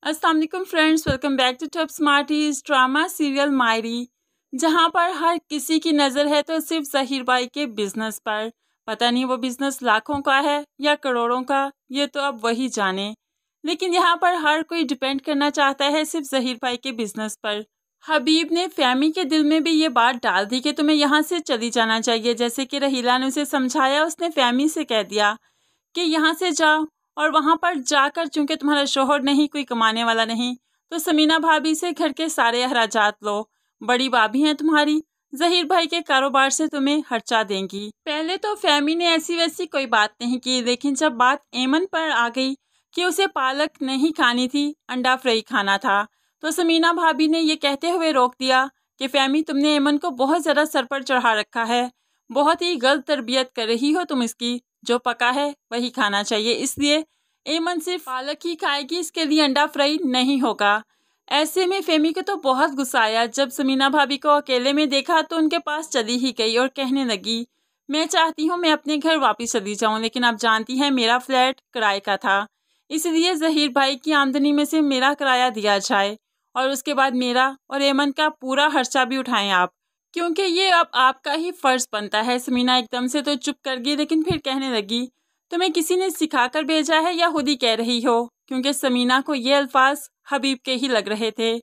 अस्सलाम वालेकुम friends, welcome back to Top Smarties drama serial Mayri. जहां पर हर किसी की नज़र है तो सिर्फ ज़हीर भाई के बिजनेस पर। पता नहीं वो बिजनेस लाखों का है या करोड़ों का, ये तो अब वही जाने। लेकिन यहाँ पर हर कोई डिपेंड करना चाहता है सिर्फ ज़हीर भाई के बिजनेस पर। हबीब ने फैमी के दिल में भी ये बात डाल दी कि तुम्हें यहाँ से चली जाना चाहिए। जैसे कि रहीला ने उसे समझाया, उसने फैमी से कह दिया कि यहाँ से जाओ। और वहाँ पर जाकर चूंकि तुम्हारा शोहर नहीं, कोई कमाने वाला नहीं, तो समीना भाभी से घर के सारे अखराजात लो। बड़ी भाभी हैं तुम्हारी, ज़हीर भाई के कारोबार से तुम्हें खर्चा देंगी। पहले तो फैमी ने ऐसी वैसी कोई बात नहीं की, लेकिन जब बात एमन पर आ गई कि उसे पालक नहीं खानी थी, अंडा फ्राई खाना था, तो समीना भाभी ने ये कहते हुए रोक दिया कि फैमी, तुमने एमन को बहुत ज़्यादा सर पर चढ़ा रखा है, बहुत ही गलत तरबियत कर रही हो तुम इसकी। जो पका है वही खाना चाहिए, इसलिए एमन सिर्फ पालक ही खाएगी, इसके लिए अंडा फ्राई नहीं होगा। ऐसे में फेमी को तो बहुत गुस्सा आया। जब समीना भाभी को अकेले में देखा तो उनके पास चली ही गई और कहने लगी, मैं चाहती हूँ मैं अपने घर वापस चली जाऊँ, लेकिन आप जानती हैं मेरा फ्लैट किराए का था, इसलिए ज़हीर भाई की आमदनी में से मेरा किराया दिया जाए और उसके बाद मेरा और एमन का पूरा खर्चा भी उठाएं आप, क्योंकि ये अब आपका ही फर्ज बनता है। समीना एकदम से तो चुप कर गई, लेकिन फिर कहने लगी, तुम्हें किसी ने सिखाकर भेजा है या खुद ही कह रही हो? क्योंकि समीना को ये अल्फाज हबीब के ही लग रहे थे।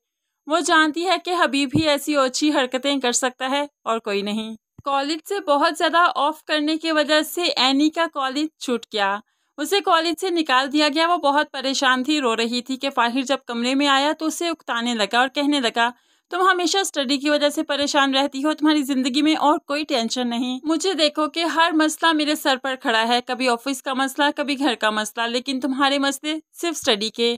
वो जानती है कि हबीब ही ऐसी ओछी हरकतें कर सकता है और कोई नहीं। कॉलेज से बहुत ज़्यादा ऑफ करने की वजह से एनी का कॉलेज छूट गया, उसे कॉलेज से निकाल दिया गया। वो बहुत परेशान थी, रो रही थी कि फाहिर जब कमरे में आया तो उसे उकताने लगा और कहने लगा, तुम हमेशा स्टडी की वजह से परेशान रहती हो, तुम्हारी ज़िंदगी में और कोई टेंशन नहीं। मुझे देखो कि हर मसला मेरे सर पर खड़ा है, कभी ऑफिस का मसला, कभी घर का मसला, लेकिन तुम्हारे मसले सिर्फ स्टडी के।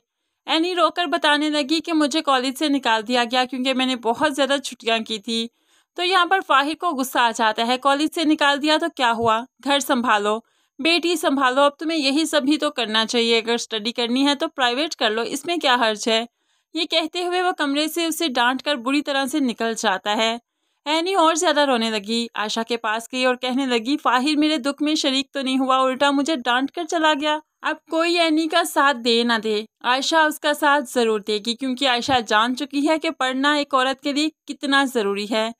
एनी रोकर बताने लगी कि मुझे कॉलेज से निकाल दिया गया क्योंकि मैंने बहुत ज़्यादा छुट्टियाँ की थी। तो यहाँ पर फाहिर को गुस्सा आ जाता है, कॉलेज से निकाल दिया तो क्या हुआ, घर संभालो, बेटी संभालो, अब तुम्हें यही सब ही तो करना चाहिए। अगर स्टडी करनी है तो प्राइवेट कर लो, इसमें क्या हर्ज है। ये कहते हुए वो कमरे से उसे डांट कर बुरी तरह से निकल जाता है। एनी और ज़्यादा रोने लगी, आयशा के पास गई और कहने लगी, फाहिर मेरे दुख में शरीक तो नहीं हुआ, उल्टा मुझे डांट कर चला गया। अब कोई एनी का साथ दे ना दे, आयशा उसका साथ ज़रूर देगी, क्योंकि आयशा जान चुकी है कि पढ़ना एक औरत के लिए कितना ज़रूरी है।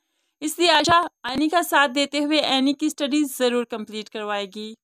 इसलिए आयशा एनी का साथ देते हुए एनी की स्टडीज़ ज़रूर कंप्लीट करवाएगी।